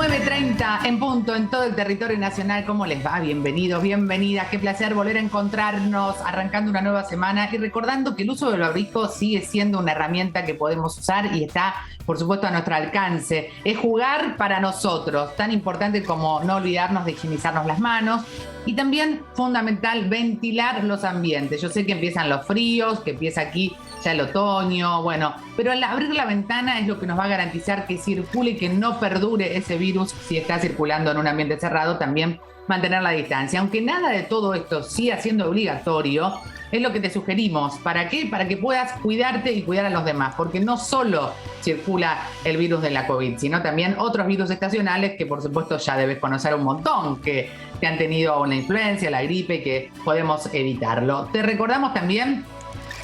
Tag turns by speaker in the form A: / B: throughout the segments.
A: 9:30 en punto en todo el territorio nacional. ¿Cómo les va? Bienvenidos, bienvenidas. Qué placer volver a encontrarnos arrancando una nueva semana y recordando que el uso del barbijo sigue siendo una herramienta que podemos usar y está, por supuesto, a nuestro alcance. Es jugar para nosotros, tan importante como no olvidarnos de higienizarnos las manos y también fundamental ventilar los ambientes. Yo sé que empiezan los fríos, que empieza aquí ya el otoño, bueno, pero al abrir la ventana es lo que nos va a garantizar que circule y que no perdure ese virus si está circulando en un ambiente cerrado, también mantener la distancia. Aunque nada de todo esto siga siendo obligatorio, es lo que te sugerimos. ¿Para qué? Para que puedas cuidarte y cuidar a los demás, porque no solo circula el virus de la COVID, sino también otros virus estacionales que por supuesto ya debes conocer un montón, que han tenido la influenza, la gripe, que podemos evitarlo. Te recordamos también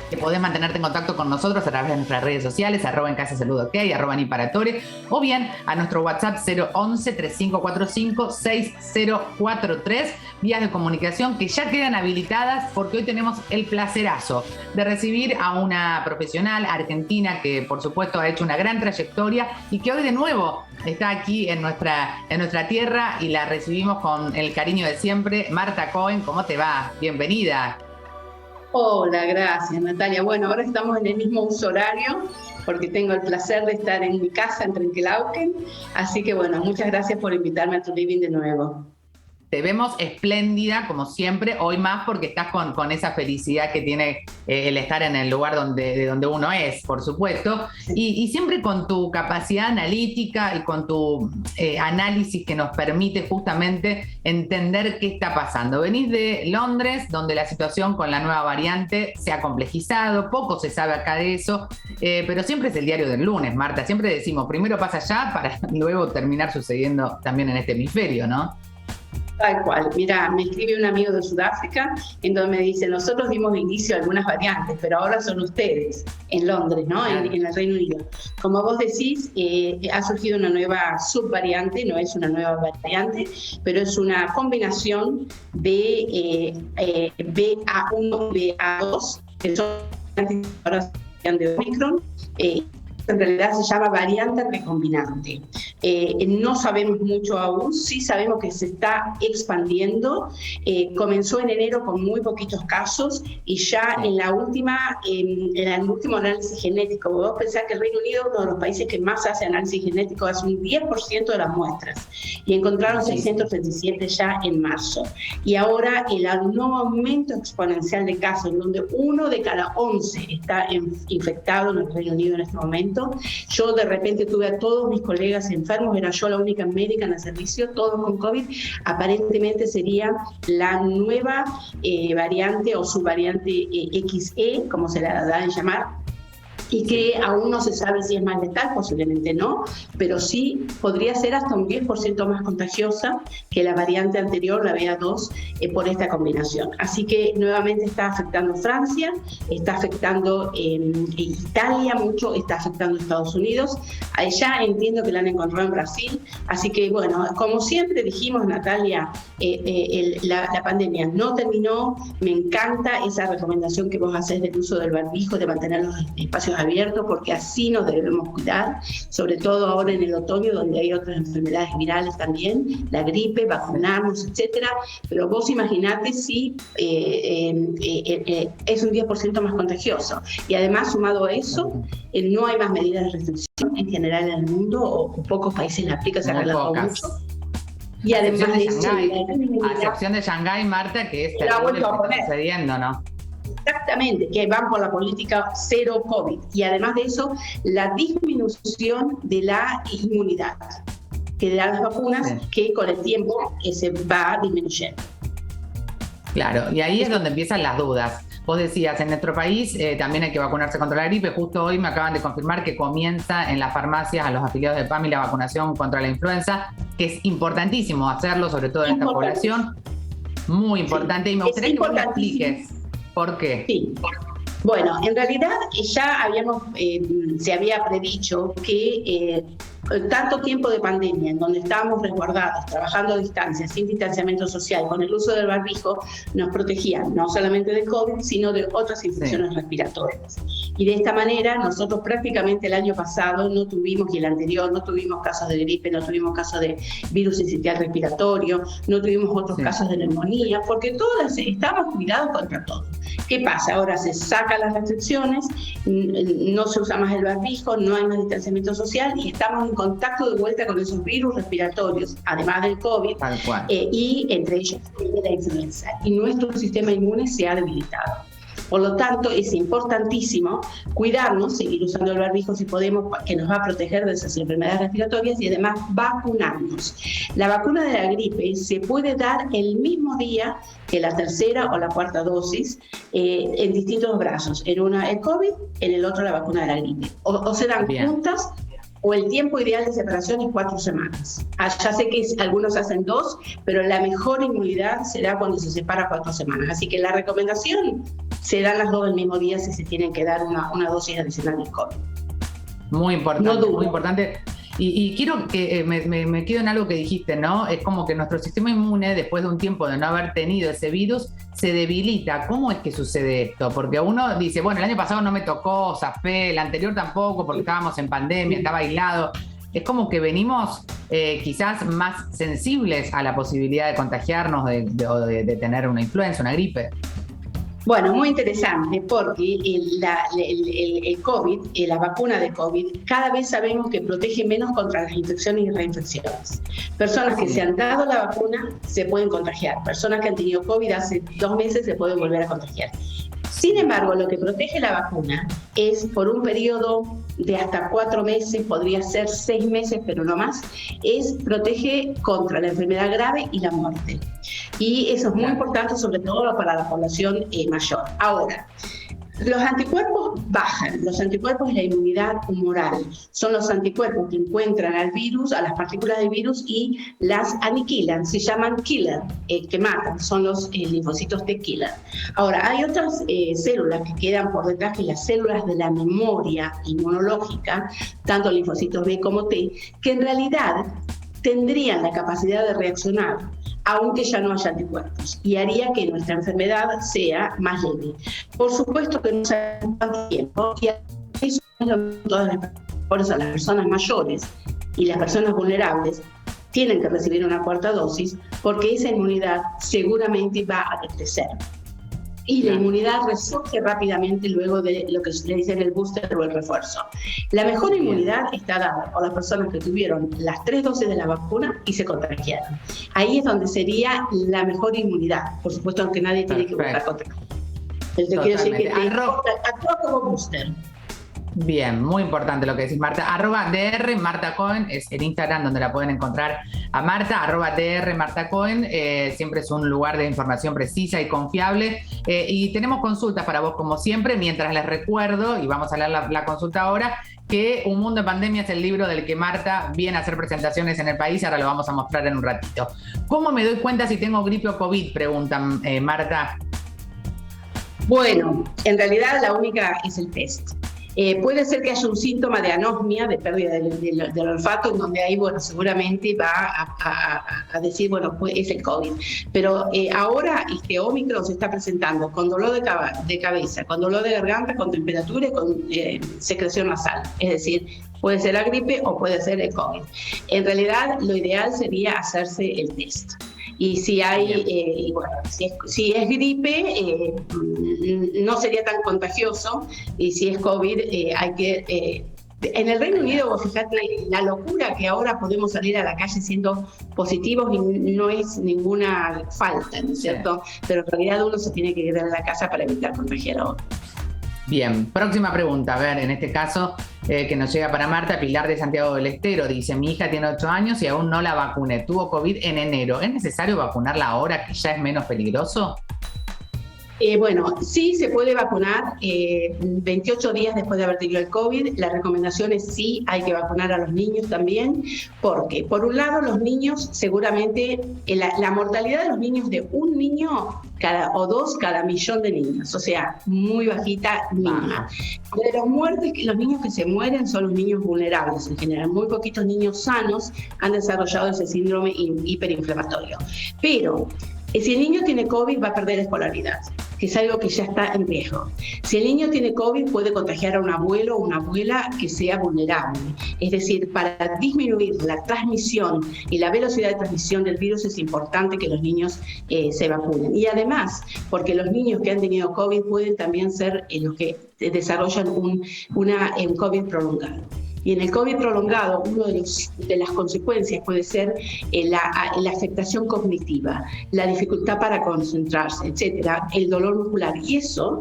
A: que podés mantenerte en contacto con nosotros a través de nuestras redes sociales, @encasasaludok, @niparatore, o bien a nuestro WhatsApp 011-3545-6043, vías de comunicación que ya quedan habilitadas porque hoy tenemos el placerazo de recibir a una profesional argentina que por supuesto ha hecho una gran trayectoria y que hoy de nuevo está aquí en nuestra tierra y la recibimos con el cariño de siempre. Marta Cohen, ¿cómo te va? Bienvenida.
B: Hola, gracias Natalia. Bueno, ahora estamos en el mismo uso horario porque tengo el placer de estar en mi casa en Trenquelauquen, así que bueno, muchas gracias por invitarme a tu living de nuevo.
A: Te vemos espléndida, como siempre, hoy más porque estás con esa felicidad que tiene el estar en el lugar de donde uno es, por supuesto, y siempre con tu capacidad analítica y con tu análisis que nos permite justamente entender qué está pasando. Venís de Londres, donde la situación con la nueva variante se ha complejizado, poco se sabe acá de eso, pero siempre es el diario del lunes, Marta. Siempre decimos, primero pasa allá para luego terminar sucediendo también en este hemisferio, ¿no?
B: Tal cual. Mira, me escribe un amigo de Sudáfrica en donde me dice, nosotros dimos inicio a algunas variantes, pero ahora son ustedes en Londres, ¿no? En el Reino Unido. Como vos decís, ha surgido una nueva subvariante, no es una nueva variante, pero es una combinación de BA1 y BA2, que son ahora de Omicron. En realidad se llama variante recombinante. No sabemos mucho aún, sí sabemos que se está expandiendo. Comenzó en enero con muy poquitos casos y ya en el último análisis genético, vos pensás que el Reino Unido es uno de los países que más hace análisis genético, hace un 10% de las muestras y encontraron 637 ya en marzo. Y ahora el nuevo aumento exponencial de casos, en donde 1 de cada 11 está infectado en el Reino Unido en este momento. Yo de repente tuve a todos mis colegas enfermos, era yo la única médica en el servicio, todos con COVID. Aparentemente sería la nueva variante o subvariante XE, como se la da en llamar, y que aún no se sabe si es más letal, posiblemente no, pero sí podría ser hasta un 10% más contagiosa que la variante anterior, la BA2, por esta combinación. Así que nuevamente está afectando Francia, está afectando Italia mucho, está afectando Estados Unidos. Allá entiendo que la han encontrado en Brasil. Así que bueno, como siempre dijimos, Natalia, la pandemia no terminó. Me encanta esa recomendación que vos haces del uso del barbijo, de mantener los espacios abiertos, porque así nos debemos cuidar, sobre todo ahora en el otoño, donde hay otras enfermedades virales también, la gripe, vacunarnos, etcétera. Pero vos imaginate si es un 10% más contagioso. Y además, sumado a eso, no hay más medidas de restricción en general en el mundo, o pocos países la aplican, se ha relajado mucho. Y además de eso,
A: a excepción de Shanghái, Marta, que es terrible lo que está sucediendo, ¿no?
B: Exactamente, que van por la política cero COVID. Y además de eso, la disminución de la inmunidad que dan las vacunas, que con el tiempo se va disminuyendo.
A: Claro, y ahí es donde empiezan las dudas. Vos decías, en nuestro país también hay que vacunarse contra la gripe. Justo hoy me acaban de confirmar que comienza en las farmacias a los afiliados de PAMI la vacunación contra la influenza, que es importantísimo hacerlo, sobre todo en esta población. Muy importante. Y me gustaría que vos me expliques por qué.
B: Sí. Bueno, en realidad ya se había predicho que tanto tiempo de pandemia, en donde estábamos resguardados, trabajando a distancia, sin distanciamiento social, con el uso del barbijo, nos protegían no solamente de COVID, sino de otras infecciones respiratorias. Y de esta manera nosotros prácticamente el año pasado no tuvimos, y el anterior, no tuvimos casos de gripe, no tuvimos casos de virus sincitial respiratorio, no tuvimos otros casos de neumonía, porque todas estamos cuidados contra todo. ¿Qué pasa? Ahora se sacan las restricciones, no se usa más el barbijo, no hay más distanciamiento social y estamos en contacto de vuelta con esos virus respiratorios, además del COVID, y entre ellos la influenza. Y nuestro sistema inmune se ha debilitado. Por lo tanto, es importantísimo cuidarnos, seguir usando el barbijo si podemos, que nos va a proteger de esas enfermedades respiratorias, y además vacunarnos. La vacuna de la gripe se puede dar el mismo día que la tercera o la cuarta dosis, en distintos brazos. En una el COVID, en el otro la vacuna de la gripe. O se dan juntas, o el tiempo ideal de separación es 4 semanas. Ya sé que algunos hacen 2, pero la mejor inmunidad se da cuando se separa 4 semanas. Así que la recomendación se dan las 2 el mismo día si se tienen que dar una dosis adicional del COVID.
A: Muy importante, muy importante. Y quiero que me quedo en algo que dijiste, ¿no? Es como que nuestro sistema inmune, después de un tiempo de no haber tenido ese virus, se debilita. ¿Cómo es que sucede esto? Porque uno dice, bueno, el año pasado no me tocó, zafé, el anterior tampoco, porque estábamos en pandemia, estaba aislado. Es como que venimos quizás más sensibles a la posibilidad de contagiarnos de tener una influenza, una gripe.
B: Bueno, muy interesante, porque el COVID, la vacuna de COVID, cada vez sabemos que protege menos contra las infecciones y reinfecciones. Personas que se han dado la vacuna se pueden contagiar. Personas que han tenido COVID hace 2 meses se pueden volver a contagiar. Sin embargo, lo que protege la vacuna es por un periodo de hasta 4 meses, podría ser 6 meses, pero no más, protege contra la enfermedad grave y la muerte. Y eso es muy importante, sobre todo para la población mayor. Ahora, los anticuerpos bajan. Los anticuerpos es la inmunidad humoral. Son los anticuerpos que encuentran al virus, a las partículas del virus, y las aniquilan. Se llaman killer, que matan. Son los linfocitos T killer. Ahora, hay otras células que quedan por detrás, que las células de la memoria inmunológica, tanto linfocitos B como T, que en realidad tendrían la capacidad de reaccionar aunque ya no haya anticuerpos, y haría que nuestra enfermedad sea más leve. Por supuesto que no sabemos cuánto tiempo, y eso es lo que por eso las personas mayores y las personas vulnerables tienen que recibir una 4ª dosis, porque esa inmunidad seguramente va a decrecer. Y la inmunidad resurge rápidamente luego de lo que le dicen el booster o el refuerzo. La mejor inmunidad está dada por las personas que tuvieron las 3 dosis de la vacuna y se contagiaron. Ahí es donde sería la mejor inmunidad. Por supuesto, aunque nadie tiene que buscar contra. Yo quiero decir que actúa como booster.
A: Bien, muy importante lo que decís, Marta. @DR Marta Cohen es el Instagram donde la pueden encontrar a Marta. @DR Marta Cohen, siempre es un lugar de información precisa y confiable. Y tenemos consultas para vos, como siempre, mientras les recuerdo, y vamos a leer la consulta ahora, que Un Mundo en Pandemia es el libro del que Marta viene a hacer presentaciones en el país. Ahora lo vamos a mostrar en un ratito. ¿Cómo me doy cuenta si tengo gripe o COVID? Preguntan, Marta.
B: Bueno, en realidad la única es el test. Puede ser que haya un síntoma de anosmia, de pérdida del olfato, en donde ahí, bueno, seguramente va a decir, bueno, pues es el COVID. Pero ahora este Omicron se está presentando con dolor de cabeza, con dolor de garganta, con temperatura y con secreción nasal. Es decir, puede ser la gripe o puede ser el COVID. En realidad, lo ideal sería hacerse el test. Y si hay, bueno, si es gripe, no sería tan contagioso, y si es COVID, hay que... en el Reino Unido, fíjate, la locura que ahora podemos salir a la calle siendo positivos y no es ninguna falta, ¿no es cierto? Pero en realidad uno se tiene que quedar en la casa para evitar contagiar a otro.
A: Bien, próxima pregunta. A ver, en este caso, que nos llega para Marta. Pilar de Santiago del Estero dice: mi hija tiene 8 años y aún no la vacuné. Tuvo COVID en enero. ¿Es necesario vacunarla ahora, que ya es menos peligroso?
B: Bueno, sí se puede vacunar 28 días después de haber tenido el COVID. La recomendación es sí, hay que vacunar a los niños también, porque por un lado los niños seguramente, la mortalidad de los niños, de un niño o 2 cada millón de niños, o sea, muy bajita, mínima. De los niños que se mueren son los niños vulnerables en general. Muy poquitos niños sanos han desarrollado ese síndrome hiperinflamatorio. Pero si el niño tiene COVID, va a perder escolaridad. que es algo que ya está en riesgo. Si el niño tiene COVID, puede contagiar a un abuelo o una abuela que sea vulnerable. Es decir, para disminuir la transmisión y la velocidad de transmisión del virus es importante que los niños se vacunen. Y además, porque los niños que han tenido COVID pueden también ser los que desarrollan un COVID prolongado. Y en el COVID prolongado, una de las consecuencias puede ser la afectación cognitiva, la dificultad para concentrarse, etcétera, el dolor muscular. Y eso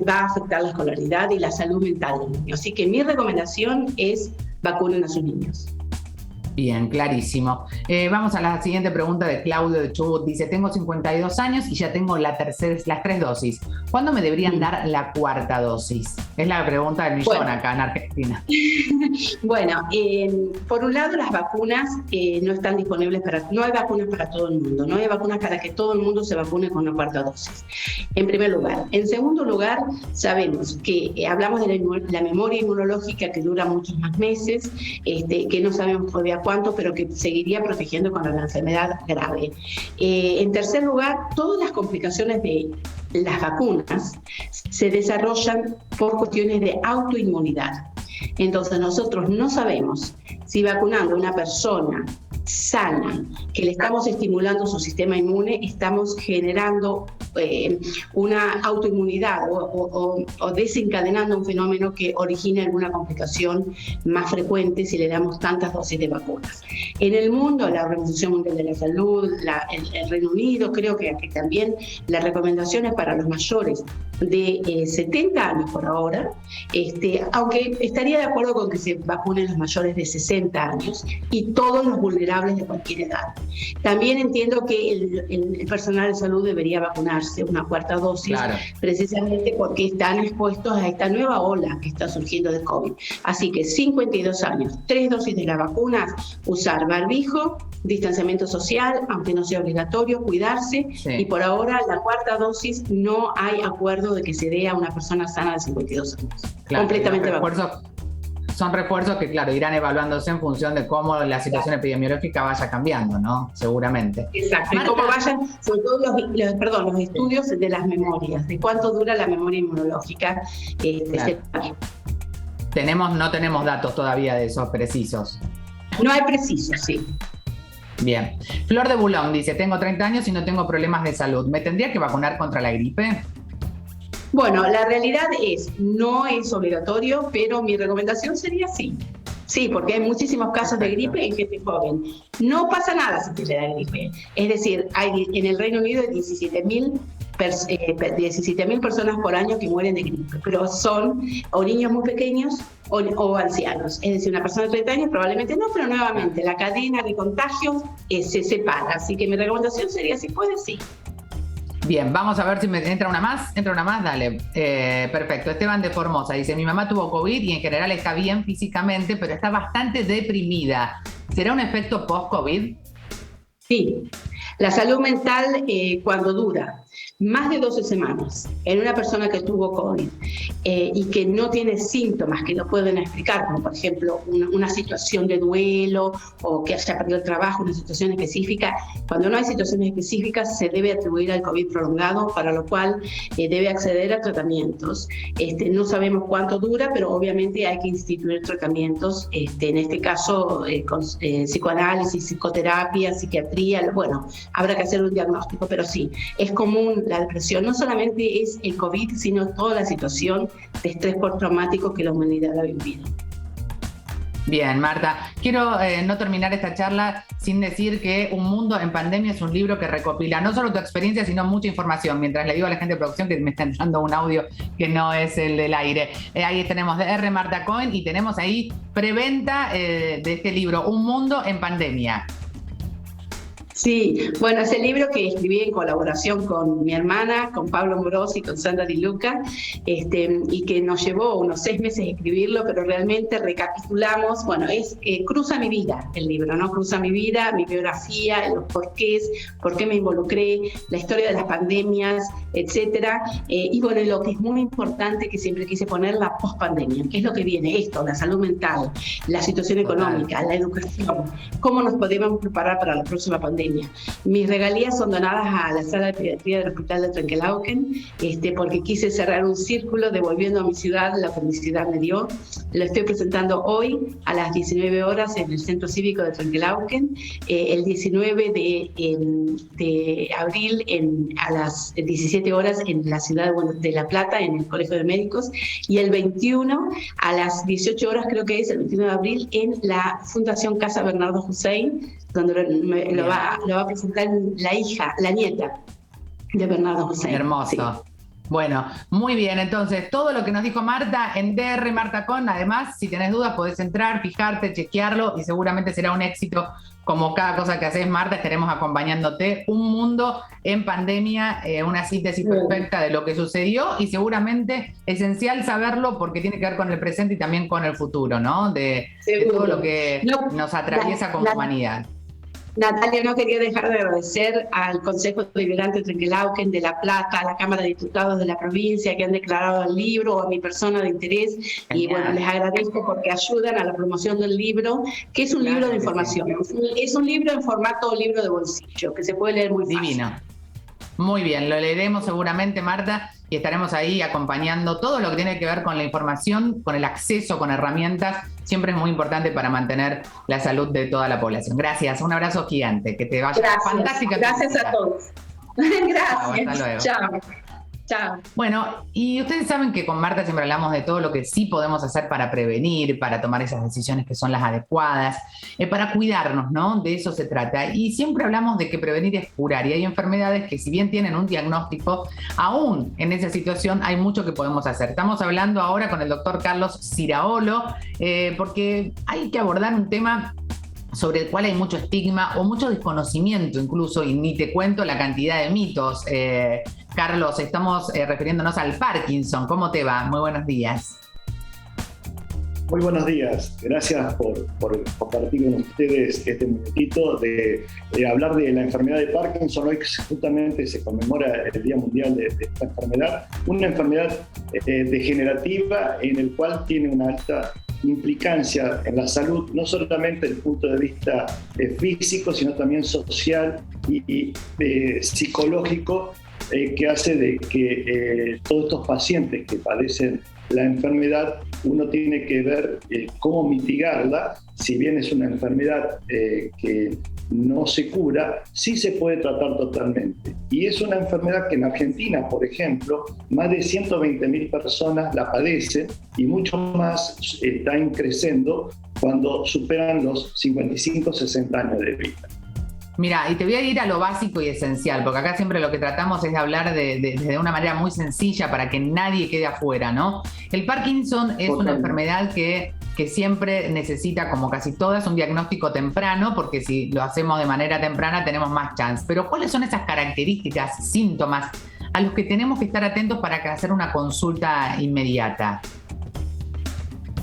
B: va a afectar la escolaridad y la salud mental del niño. Así que mi recomendación es vacunen a sus niños.
A: Bien, clarísimo. Vamos a la siguiente pregunta de Claudio de Chubut. Dice, tengo 52 años y ya tengo las 3 dosis. ¿Cuándo me deberían dar la 4ª dosis? Es la pregunta del millón acá en Argentina.
B: Bueno, por un lado las vacunas no están disponibles no hay vacunas para todo el mundo, no hay vacunas para que todo el mundo se vacune con una 4ª dosis, en primer lugar. En segundo lugar, sabemos que hablamos de la memoria inmunológica que dura muchos más meses, que no sabemos todavía cuánto, pero que seguiría protegiendo contra la enfermedad grave. En tercer lugar, todas las complicaciones de las vacunas se desarrollan por cuestiones de autoinmunidad. Entonces nosotros no sabemos si vacunando a una persona sana, que le estamos estimulando su sistema inmune, estamos generando una autoinmunidad o desencadenando un fenómeno que origina alguna complicación más frecuente si le damos tantas dosis de vacunas. En el mundo, la Organización Mundial de la Salud, el Reino Unido, creo que aquí también las recomendaciones para los mayores de 70 años por ahora, aunque estaría de acuerdo con que se vacunen los mayores de 60 años y todos los vulnerables de cualquier edad. También entiendo que el personal de salud debería vacunarse una 4ª dosis, claro, precisamente porque están expuestos a esta nueva ola que está surgiendo de COVID. Así que 52 años, 3 dosis de la vacuna, usar barbijo, distanciamiento social, aunque no sea obligatorio, cuidarse, sí. Y por ahora la 4ª dosis no hay acuerdo de que se dé a una persona sana de 52 años. Claro, completamente vacunada.
A: Son refuerzos que, claro, irán evaluándose en función de cómo la situación epidemiológica vaya cambiando, ¿no? Seguramente.
B: Exacto. Marta, y cómo vayan, sobre todo los estudios de las memorias, de cuánto dura la memoria inmunológica.
A: Claro. No tenemos datos todavía de esos precisos.
B: No hay precisos, sí.
A: Bien. Flor de Bulón dice, tengo 30 años y no tengo problemas de salud. ¿Me tendría que vacunar contra la gripe?
B: Bueno, la realidad no es obligatorio, pero mi recomendación sería sí. Sí, porque hay muchísimos casos de gripe en gente joven. No pasa nada si te da gripe. Es decir, en el Reino Unido hay 17.000 personas por año que mueren de gripe, pero son o niños muy pequeños o ancianos. Es decir, una persona de 30 años probablemente no, pero nuevamente la cadena de contagios se separa. Así que mi recomendación sería, si puede, sí.
A: Bien, vamos a ver si me entra una más. ¿Entra una más? Dale. Perfecto. Esteban de Formosa dice, mi mamá tuvo COVID y en general está bien físicamente, pero está bastante deprimida. ¿Será un efecto post-COVID?
B: Sí. La salud mental, cuando dura más de 12 semanas en una persona que tuvo COVID y que no tiene síntomas que lo pueden explicar, como por ejemplo una situación de duelo o que haya perdido el trabajo, una situación específica. Cuando no hay situaciones específicas se debe atribuir al COVID prolongado, para lo cual debe acceder a tratamientos. No sabemos cuánto dura, pero obviamente hay que instituir tratamientos, en este caso con psicoanálisis, psicoterapia, psiquiatría. Bueno, habrá que hacer un diagnóstico, pero sí, es común. La depresión no solamente es el COVID, sino toda la situación de estrés postraumático que la humanidad ha vivido.
A: Bien, Marta, quiero no terminar esta charla sin decir que Un Mundo en Pandemia es un libro que recopila no solo tu experiencia, sino mucha información. Mientras le digo a la gente de producción que me está entrando un audio que no es el del aire. Ahí tenemos de R. Marta Cohen y tenemos ahí preventa de este libro, Un Mundo en Pandemia.
B: Sí, bueno, es el libro que escribí en colaboración con mi hermana, con Pablo Morosi y con Sandra Di Luca, y que nos llevó unos 6 meses escribirlo, pero realmente recapitulamos, bueno, cruza mi vida el libro, ¿no? Cruza mi vida, mi biografía, los porqués, por qué me involucré, la historia de las pandemias, etcétera, y bueno, lo que es muy importante que siempre quise poner, la pospandemia, que es lo que viene, esto, la salud mental, la situación económica, la educación, cómo nos podemos preparar para la próxima pandemia. pandemia. Mis regalías son donadas a la sala de pediatría del Hospital de Trenquelauquen, porque quise cerrar un círculo devolviendo a mi ciudad la felicidad me dio. Lo estoy presentando hoy a las 19 horas en el Centro Cívico de Trenquelauquen, el 19 de abril a las 17 horas en la ciudad de La Plata, en el Colegio de Médicos, y el 21 a las 18 horas, creo que es el 21 de abril, en la Fundación Casa Bernardo Hussein, donde lo va a presentar la nieta de Bernardo Hussein.
A: Hermoso. Sí. Bueno, muy bien, entonces todo lo que nos dijo Marta en DR Marta Con, además, si tenés dudas podés entrar, fijarte, chequearlo y seguramente será un éxito como cada cosa que haces, Marta, estaremos acompañándote. Un mundo en pandemia, una síntesis perfecta de lo que sucedió y seguramente esencial saberlo porque tiene que ver con el presente y también con el futuro, ¿no? De todo lo que nos atraviesa como humanidad.
B: Natalia, no quería dejar de agradecer al Consejo Deliberante de Trenquelauquen, de La Plata, a la Cámara de Diputados de la provincia que han declarado el libro, o a mi persona de interés. Genial. Y bueno, les agradezco porque ayudan a la promoción del libro, que es un libro de información. Sí. Es un libro en formato libro de bolsillo, que se puede leer muy fácil.
A: Divino. Muy bien, lo leeremos seguramente, Marta, y estaremos ahí acompañando todo lo que tiene que ver con la información, con el acceso, con herramientas. Siempre es muy importante para mantener la salud de toda la población. Gracias, un abrazo gigante, que te vaya fantástica.
B: Gracias a todos. Gracias.
A: Hasta luego.
B: Chao. Chao.
A: Bueno, y ustedes saben que con Marta siempre hablamos de todo lo que sí podemos hacer para prevenir, para tomar esas decisiones que son las adecuadas, para cuidarnos, ¿no? De eso se trata. Y siempre hablamos de que prevenir es curar. Y hay enfermedades que si bien tienen un diagnóstico, aún en esa situación hay mucho que podemos hacer. Estamos hablando ahora con el doctor Carlos Ciraolo, porque hay que abordar un tema sobre el cual hay mucho estigma o mucho desconocimiento incluso, y ni te cuento la cantidad de mitos. Carlos, estamos refiriéndonos al Parkinson. ¿Cómo te va? Muy buenos días.
C: Muy buenos días. Gracias por compartir con ustedes este minutito de hablar de la enfermedad de Parkinson. Hoy justamente se conmemora el Día Mundial de esta enfermedad. Una enfermedad degenerativa en el cual tiene una alta implicancia en la salud, no solamente desde el punto de vista físico, sino también social y psicológico, que hace de que todos estos pacientes que padecen la enfermedad, uno tiene que ver cómo mitigarla. Si bien es una enfermedad que no se cura, sí se puede tratar totalmente. Y es una enfermedad que en Argentina, por ejemplo, más de 120.000 personas la padecen y mucho más están creciendo cuando superan los 55-60 años de vida.
A: Mira, y te voy a ir a lo básico y esencial, porque acá siempre lo que tratamos es de hablar de una manera muy sencilla para que nadie quede afuera, ¿no? El Parkinson es una enfermedad que siempre necesita, como casi todas, un diagnóstico temprano, porque si lo hacemos de manera temprana tenemos más chance. Pero ¿cuáles son esas características, síntomas a los que tenemos que estar atentos para hacer una consulta inmediata?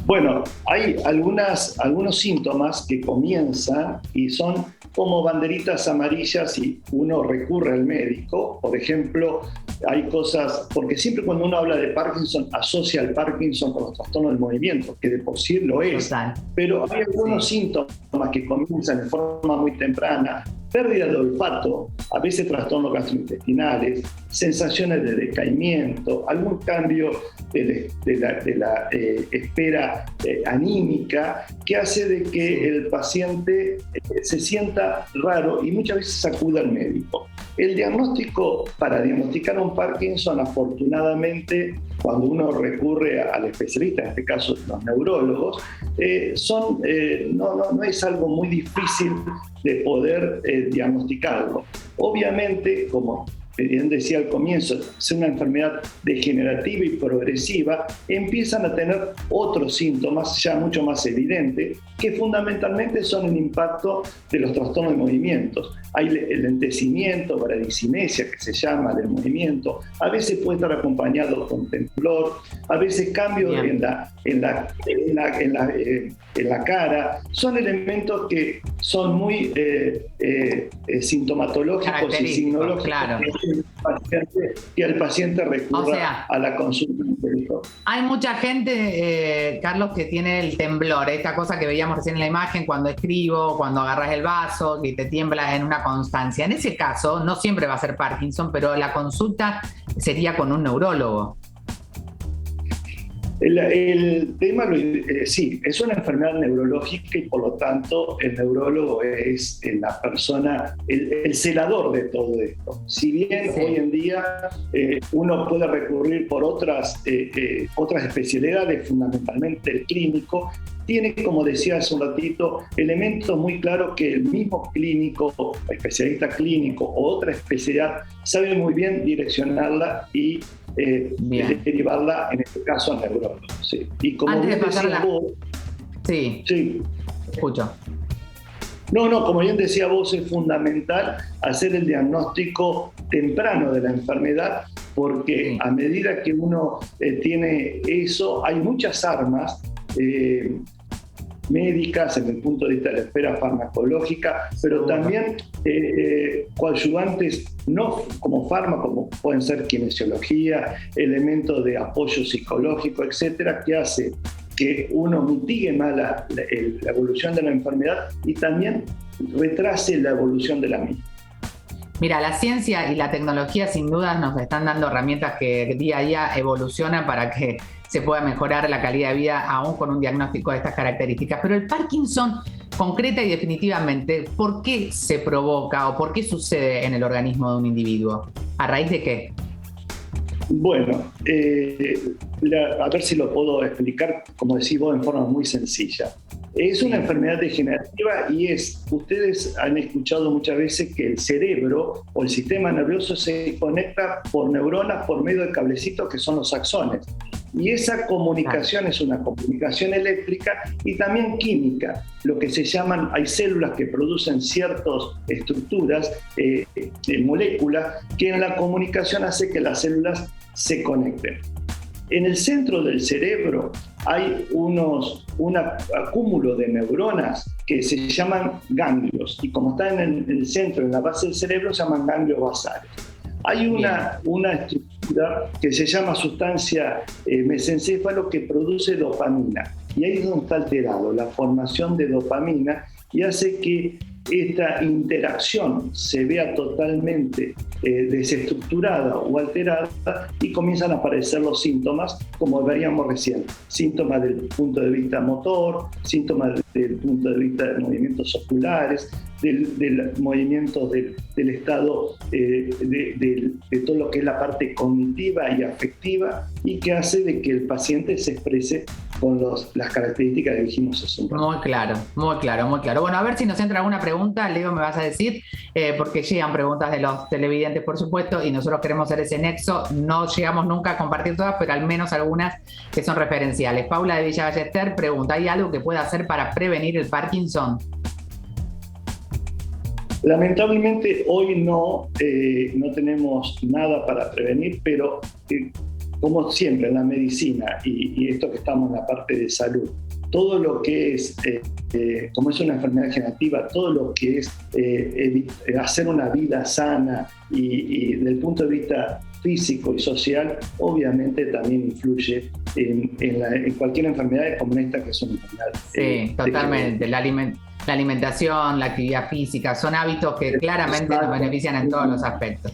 C: Bueno, hay algunos síntomas que comienzan y son como banderitas amarillas y uno recurre al médico. Por ejemplo, hay cosas, porque siempre cuando uno habla de Parkinson asocia al Parkinson con los trastornos del movimiento, que de por sí lo es. Total. Pero hay algunos síntomas que comienzan de forma muy temprana: pérdida de olfato, a veces trastornos gastrointestinales, sensaciones de decaimiento, algún cambio de la espera anímica que hace de que el paciente se sienta raro y muchas veces acude al médico. El diagnóstico, para diagnosticar un Parkinson, afortunadamente, cuando uno recurre al especialista, en este caso los neurólogos, no es algo muy difícil de poder diagnosticarlo. Obviamente, como bien decía al comienzo, es una enfermedad degenerativa y progresiva, empiezan a tener otros síntomas ya mucho más evidentes, que fundamentalmente son el impacto de los trastornos de movimientos. Hay el lentecimiento, bradicinesia, que se llama, del movimiento. A veces puede estar acompañado con temblor, a veces cambio en la cara. Son elementos que son muy sintomatológicos y signológicos, claro, que el paciente recurra a la consulta médica.
A: Hay mucha gente, Carlos, que tiene el temblor, esta cosa que veíamos recién en la imagen, cuando escribo, cuando agarras el vaso, que te tiembla en una constancia. En ese caso, no siempre va a ser Parkinson, pero la consulta sería con un neurólogo.
C: El tema, sí, es una enfermedad neurológica y por lo tanto el neurólogo es la persona, el celador de todo esto. Si bien hoy en día uno puede recurrir por otras especialidades, fundamentalmente el clínico, tiene, como decía hace un ratito, elementos muy claros que el mismo clínico, especialista clínico o otra especialidad sabe muy bien direccionarla y derivarla, en este caso, al neurólogo. Sí. Y como
A: antes
C: bien
A: de pasar
C: decías vos,
A: sí, escucho.
C: No, como bien decía vos, es fundamental hacer el diagnóstico temprano de la enfermedad, porque a medida que uno tiene eso, hay muchas armas médicas desde el punto de vista de la esfera farmacológica, pero también coadyuvantes no como fármaco, como pueden ser kinesiología, elementos de apoyo psicológico, etcétera, que hace que uno mitigue más la evolución de la enfermedad y también retrase la evolución de la misma.
A: Mira, la ciencia y la tecnología sin duda nos están dando herramientas que día a día evolucionan para que se pueda mejorar la calidad de vida aún con un diagnóstico de estas características. Pero el Parkinson, concreta y definitivamente, ¿por qué se provoca o por qué sucede en el organismo de un individuo? ¿A raíz de qué?
C: Bueno, a ver si lo puedo explicar, como decís vos, en forma muy sencilla. Es una enfermedad degenerativa y ustedes han escuchado muchas veces que el cerebro o el sistema nervioso se conecta por neuronas por medio de cablecitos que son los axones. Y esa comunicación es una comunicación eléctrica y también química, lo que se llaman, hay células que producen ciertas estructuras, moléculas, que en la comunicación hace que las células se conecten. En el centro del cerebro hay un acúmulo de neuronas que se llaman ganglios, y como están en el centro, en la base del cerebro, se llaman ganglios basales. Hay una estructura que se llama sustancia mesencéfalo que produce dopamina, y ahí es donde está alterado la formación de dopamina y hace que esta interacción se vea totalmente desestructurada o alterada y comienzan a aparecer los síntomas, como veríamos recién, síntomas del punto de vista motor, síntomas del punto de vista de movimientos oculares, del movimiento del estado de todo lo que es la parte cognitiva y afectiva, y que hace de que el paciente se exprese con las características que dijimos hace un rato.
A: Muy claro, muy claro, muy claro. Bueno, a ver si nos entra alguna pregunta, Leo, me vas a decir, porque llegan preguntas de los televidentes, por supuesto, y nosotros queremos hacer ese nexo. No llegamos nunca a compartir todas, pero al menos algunas que son referenciales. Paula de Villa Ballester pregunta, ¿hay algo que pueda hacer para prevenir el Parkinson?
C: Lamentablemente hoy no tenemos nada para prevenir, pero como siempre en la medicina y esto que estamos en la parte de salud, todo lo que es, como es una enfermedad degenerativa, todo lo que es hacer una vida sana y desde el punto de vista físico y social, obviamente también influye en cualquier enfermedad como esta, que es una enfermedad.
A: Sí, totalmente. La alimentación, la actividad física, son hábitos que claramente nos benefician en todos los aspectos.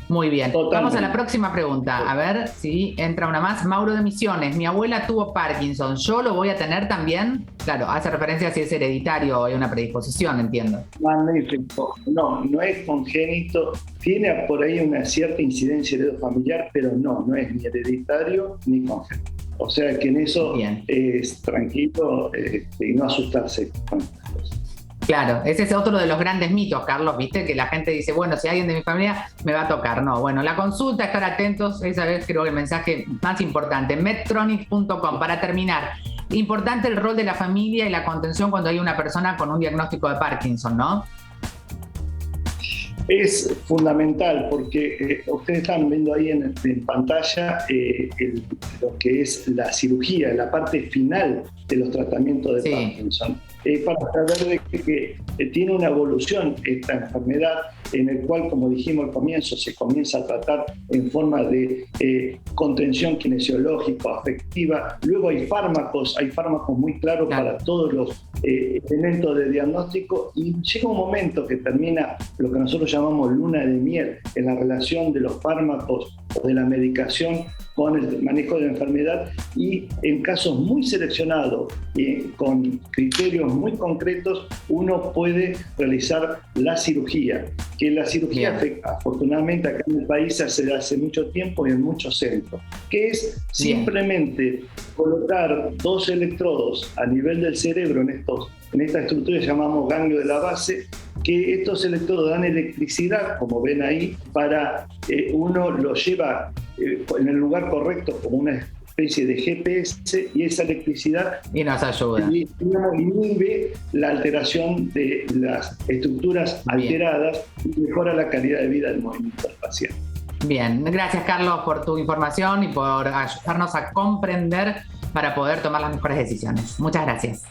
A: Muy bien. Totalmente. Vamos a la próxima pregunta. A ver si entra una más. Mauro de Misiones. Mi abuela tuvo Parkinson. ¿Yo lo voy a tener también? Claro, hace referencia a si es hereditario o hay una predisposición, entiendo.
C: Magnífico. No es congénito. Tiene por ahí una cierta incidencia heredofamiliar, pero no es ni hereditario ni congénito. O sea que en eso es tranquilo y no asustarse con estas cosas.
A: Claro, ese es otro de los grandes mitos, Carlos, ¿viste? Que la gente dice, bueno, si alguien de mi familia me va a tocar. No, bueno, la consulta, estar atentos, esa vez creo que el mensaje más importante. Medtronic.com, para terminar. Importante el rol de la familia y la contención cuando hay una persona con un diagnóstico de Parkinson, ¿no?
C: Es fundamental porque ustedes están viendo ahí en pantalla lo que es la cirugía, la parte final de los tratamientos de Parkinson. para saber de que tiene una evolución esta enfermedad, en el cual, como dijimos al comienzo, se comienza a tratar en forma de contención kinesiológica, afectiva. Luego hay fármacos muy claros para todos los elementos de diagnóstico, y llega un momento que termina lo que nosotros llamamos luna de miel en la relación de los fármacos o de la medicación con el manejo de la enfermedad, y en casos muy seleccionados y con criterios muy concretos uno puede realizar la cirugía, que la cirugía afortunadamente acá en el país se hace hace mucho tiempo y en muchos centros, que es simplemente colocar 2 electrodos a nivel del cerebro en esta estructura que llamamos ganglio de la base, que estos electrodos dan electricidad, como ven ahí, para uno lo lleva en el lugar correcto como una especie de GPS, y esa electricidad
A: y nos ayuda.
C: Inhibe la alteración de las estructuras alteradas y mejora la calidad de vida del movimiento del paciente.
A: Bien, gracias Carlos por tu información y por ayudarnos a comprender para poder tomar las mejores decisiones. Muchas gracias.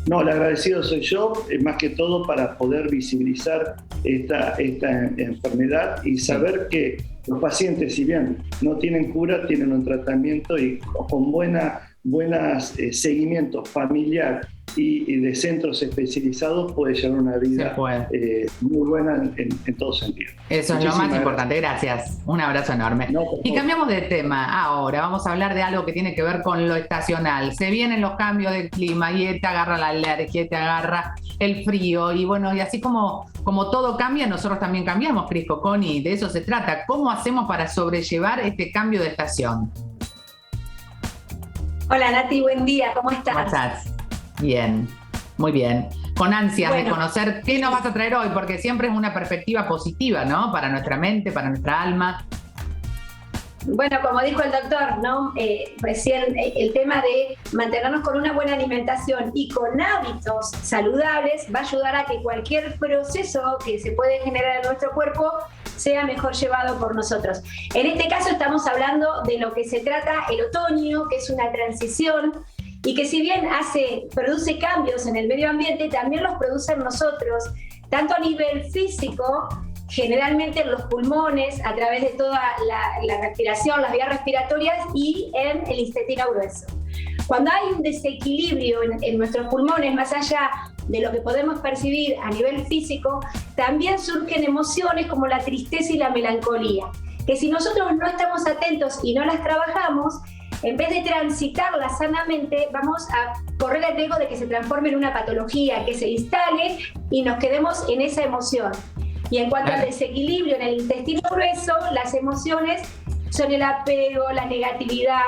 C: No, el agradecido soy yo, más que todo para poder visibilizar esta enfermedad y saber que los pacientes, si bien no tienen cura, tienen un tratamiento, y con buenos seguimientos familiar y de centros especializados puede llevar una vida muy buena en todo sentido.
A: Eso es lo más importante. Gracias. Un abrazo enorme. Y cambiamos de tema. Ahora vamos a hablar de algo que tiene que ver con lo estacional. Se vienen los cambios del clima y te agarra la alergia, te agarra el frío, y bueno, y así como todo cambia, nosotros también cambiamos, Cris Cocconi. De eso se trata. ¿Cómo hacemos para sobrellevar este cambio de estación?
D: Hola Nati, buen día. ¿Cómo estás?
A: ¿Cómo estás? Bien, muy bien. Con ansias de conocer qué nos vas a traer hoy, porque siempre es una perspectiva positiva, ¿no? Para nuestra mente, para nuestra alma.
D: Bueno, como dijo el doctor, ¿no? Recién el tema de mantenernos con una buena alimentación y con hábitos saludables va a ayudar a que cualquier proceso que se puede generar en nuestro cuerpo sea mejor llevado por nosotros. En este caso estamos hablando de lo que se trata el otoño, que es una transición, y que si bien produce cambios en el medio ambiente, también los produce en nosotros, tanto a nivel físico, generalmente en los pulmones, a través de toda la respiración, las vías respiratorias, y en el intestino grueso. Cuando hay un desequilibrio en nuestros pulmones, más allá de lo que podemos percibir a nivel físico, también surgen emociones como la tristeza y la melancolía, que si nosotros no estamos atentos y no las trabajamos, en vez de transitarlas sanamente, vamos a correr el riesgo de que se transforme en una patología, que se instale y nos quedemos en esa emoción. Y en cuanto al desequilibrio en el intestino grueso, las emociones son el apego, la negatividad,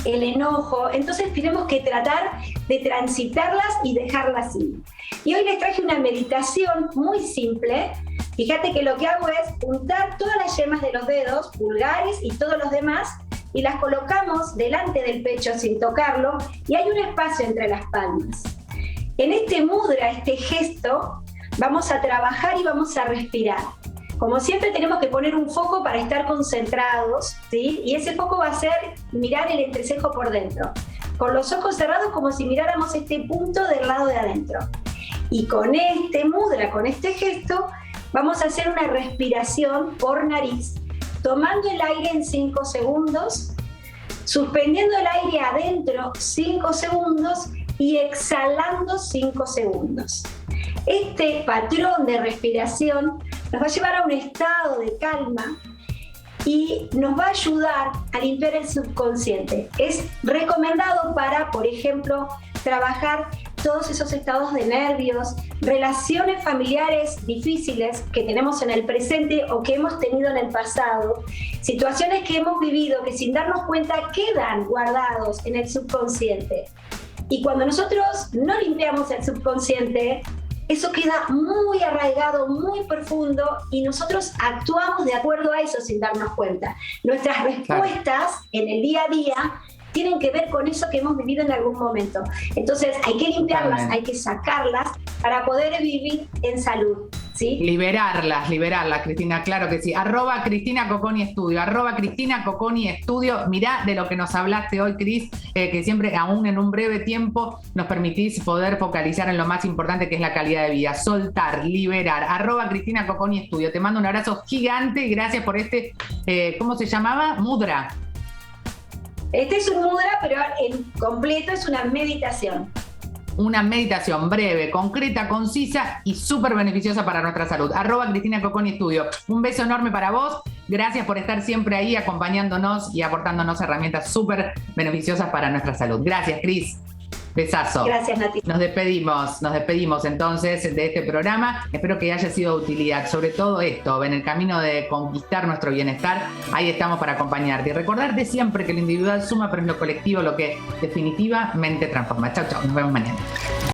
D: el enojo. Entonces tenemos que tratar de transitarlas y dejarlas ir. Y hoy les traje una meditación muy simple. Fíjate que lo que hago es juntar todas las yemas de los dedos, pulgares y todos los demás, y las colocamos delante del pecho sin tocarlo, y hay un espacio entre las palmas. En este mudra, este gesto, vamos a trabajar y vamos a respirar. Como siempre tenemos que poner un foco para estar concentrados, ¿sí? Y ese foco va a ser mirar el entrecejo por dentro, con los ojos cerrados como si miráramos este punto del lado de adentro. Y con este mudra, con este gesto, vamos a hacer una respiración por nariz, tomando el aire en 5 segundos, suspendiendo el aire adentro 5 segundos y exhalando 5 segundos. Este patrón de respiración nos va a llevar a un estado de calma y nos va a ayudar a limpiar el subconsciente. Es recomendado para, por ejemplo, trabajar todos esos estados de nervios, relaciones familiares difíciles que tenemos en el presente o que hemos tenido en el pasado, situaciones que hemos vivido que sin darnos cuenta quedan guardados en el subconsciente. Y cuando nosotros no limpiamos el subconsciente, eso queda muy arraigado, muy profundo, y nosotros actuamos de acuerdo a eso sin darnos cuenta. Nuestras respuestas en el día a día tienen que ver con eso que hemos vivido en algún momento. Entonces hay que limpiarlas,
A: Totalmente.
D: hay que sacarlas para poder vivir en salud, ¿sí?
A: Liberarlas, Cristina, claro que sí. @Cristina Cocconi Estudio, @Cristina Cocconi Estudio. Mirá de lo que nos hablaste hoy, Cris, que siempre, aún en un breve tiempo, nos permitís poder focalizar en lo más importante, que es la calidad de vida. Soltar, liberar. @Cristina Cocconi Estudio. Te mando un abrazo gigante y gracias por este, ¿cómo se llamaba? Mudra.
D: Este es un mudra, pero en completo es una meditación.
A: Una meditación breve, concreta, concisa y súper beneficiosa para nuestra salud. @Cristina Cocconi Estudio. Un beso enorme para vos. Gracias por estar siempre ahí acompañándonos y aportándonos herramientas súper beneficiosas para nuestra salud. Gracias, Cris. Besazo.
D: Gracias, Nati.
A: Nos despedimos entonces de este programa. Espero que haya sido de utilidad, sobre todo esto, en el camino de conquistar nuestro bienestar. Ahí estamos para acompañarte y recordarte siempre que lo individual suma, pero es lo colectivo lo que definitivamente transforma. Chau, chau, nos vemos mañana.